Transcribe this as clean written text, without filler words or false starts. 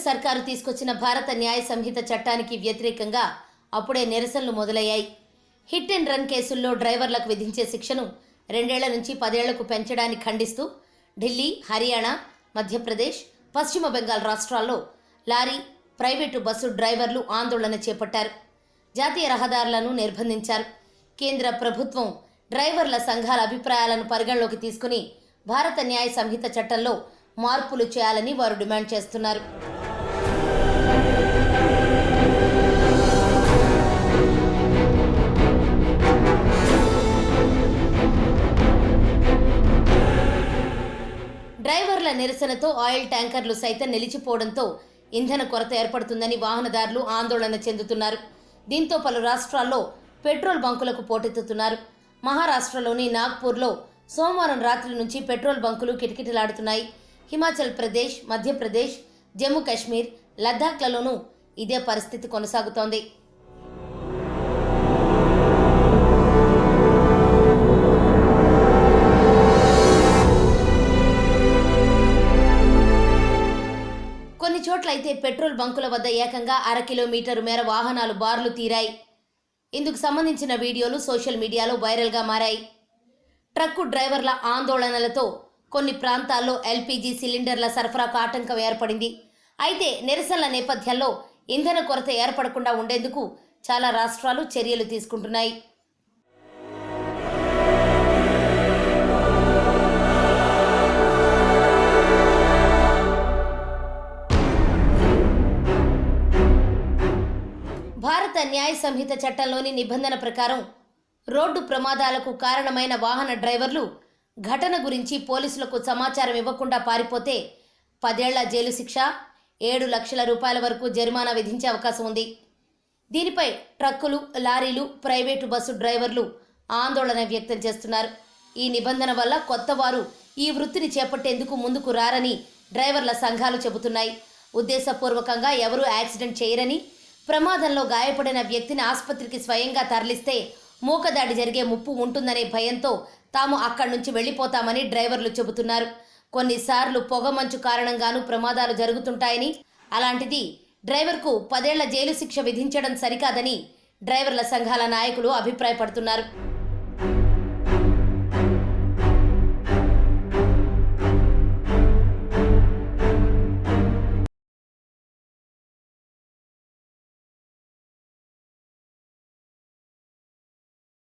సర్కారు తీసుకొచ్చిన భారత న్యాయ సంహిత చట్టానికి వ్యతిరేకంగా అప్పుడే నిరసనలు మొదలయ్యాయి. హిట్ అండ్ రన్ కేసుల్లో డ్రైవర్లకు విధించే శిక్షను 2 ఏళ్ల నుంచి 10 ఏళ్లకు పెంచడాన్ని ఖండిస్తూ ఢిల్లీ, హర్యానా, మధ్యప్రదేశ్, పశ్చిమ బెంగాల్ రాష్ట్రాల్లో లారీ, ప్రైవేటు బస్సు డ్రైవర్లు ఆందోళన చేపట్టారు. జాతీయ రహదారులను నిర్బంధించారు. కేంద్ర ప్రభుత్వం డ్రైవర్ల సంఘాల అభిప్రాయాలను పరిగణలోకి తీసుకుని భారత న్యాయ సంహిత చట్టంలో మార్పులు చేయాలని వారు డిమాండ్ చేస్తున్నారు. డ్రైవర్ల నిరసనతో ఆయిల్ ట్యాంకర్లు సైతం నిలిచిపోవడంతో ఇంధన కొరత ఏర్పడుతుందని వాహనదారులు ఆందోళన చెందుతున్నారు. దీంతో పలు రాష్ట్రాల్లో పెట్రోల్ బంకులకు పోటెత్తుతున్నారు. మహారాష్ట్రలోని నాగ్పూర్లో సోమవారం రాత్రి నుంచి పెట్రోల్ బంకులు కిటకిటలాడుతున్నాయి. హిమాచల్ ప్రదేశ్, మధ్యప్రదేశ్, జమ్మూ కాశ్మీర్, లద్దాఖ్లలోనూ ఇదే పరిస్థితి కొనసాగుతోంది. కొన్ని చోట్లయితే పెట్రోల్ బంకుల వద్ద ఏకంగా 1/2 కిలోమీటరు మేర వాహనాలు బార్లు తీరాయి. ఇందుకు సంబంధించిన వీడియోలు సోషల్ మీడియాలో వైరల్గా మారాయి. ట్రక్కు డ్రైవర్ల ఆందోళనలతో కొన్ని ప్రాంతాల్లో ఎల్పీజీ సిలిండర్ల సరఫరాకు ఆటంకం ఏర్పడింది. అయితే నిరసనల నేపథ్యంలో ఇంధన కొరత ఏర్పడకుండా ఉండేందుకు చాలా రాష్ట్రాలు చర్యలు తీసుకుంటున్నాయి. భారత న్యాయ సంహిత చట్టంలోని నిబంధన ప్రకారం రోడ్డు ప్రమాదాలకు కారణమైన వాహన డ్రైవర్లు ఘటన గురించి పోలీసులకు సమాచారం ఇవ్వకుండా పారిపోతే 10 ఏళ్ల జైలు శిక్ష, 7 లక్షల రూపాయల వరకు జరిమానా విధించే అవకాశం ఉంది. దీనిపై ట్రక్కులు, లారీలు, ప్రైవేటు బస్సు డ్రైవర్లు ఆందోళన వ్యక్తం చేస్తున్నారు. ఈ నిబంధన వల్ల కొత్త వారు ఈ వృత్తిని చేపట్టేందుకు ముందుకు రారని డ్రైవర్ల సంఘాలు చెబుతున్నాయి. ఉద్దేశపూర్వకంగా ఎవరూ యాక్సిడెంట్ చేయరని, ప్రమాదంలో గాయపడిన వ్యక్తిని ఆసుపత్రికి స్వయంగా తరలిస్తే మూకదాడి జరిగే ముప్పు ఉంటుందనే భయంతో తాము అక్కడి నుంచి వెళ్లిపోతామని డ్రైవర్లు చెబుతున్నారు. కొన్నిసార్లు పొగమంచు కారణంగానూ ప్రమాదాలు జరుగుతుంటాయని, అలాంటిది డ్రైవర్కు 10 ఏళ్ల జైలు శిక్ష విధించడం సరికాదని డ్రైవర్ల సంఘాల నాయకులు అభిప్రాయపడుతున్నారు.